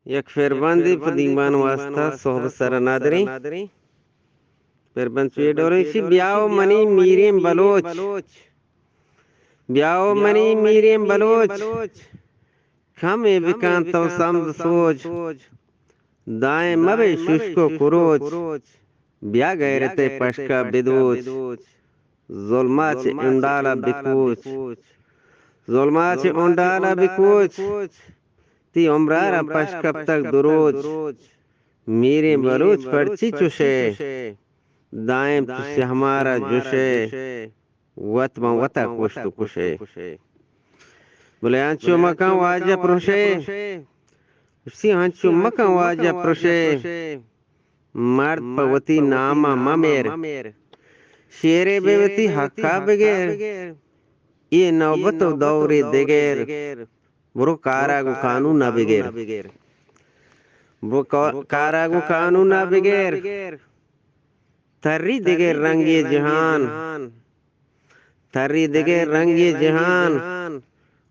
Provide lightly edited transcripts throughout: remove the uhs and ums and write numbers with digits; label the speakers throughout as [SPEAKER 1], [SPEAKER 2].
[SPEAKER 1] एक फिरबंदी पदीमान वास्ता सोहब सर नादरी फिरबंद चुए डोरेशी ब्याओ मनी मीरेम बलोच ब्याओ मनी मीरेम बलोच खमे बिकान तो समद सोच दाएं मबे शुष्को कुरोच ब्या गैरते पशका बिदोच जुल्माच उंडाला बिकोच जुल्माच उंडाला बिकोच ती उम्रारा पशकब तक दुरोज मेरे बलोच पर्ची चुशे दाएं तुझसे हमारा जुशे वत वता कुछ तो कुशे बोले आंचो मका वाजा प्रोशे सी आंचो मका वाजा प्रोशे मर्द पवती नामा ममेर शेरे बेवती हक्का बगैर ये नौबत दौरे देगेर बुरो कारागु कानून ना बगैर वो कारागु कानून ना बगैर थर्री देगेर रंगे जहान थर्री देगेर रंगे जहान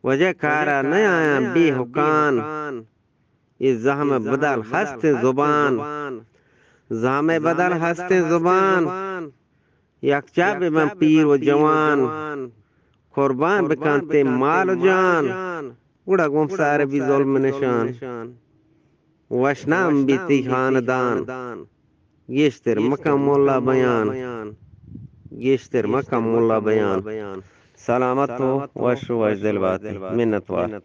[SPEAKER 1] वजह कारा न आया बेहुकान ये जहम बदल हस्ते जुबान जामे बदल हस्ते जुबान यकचा बेमन पीर व जवान कुर्बान बेकांते माल जान उड़ा गुम सारे भी जुल्म निशान वशनाम बीती खानदान गेश्तर मकमुल्ला बयान गेश्तर मकमुल्ला बयान सलामत हो वश वश दिल बात मिन्नतवार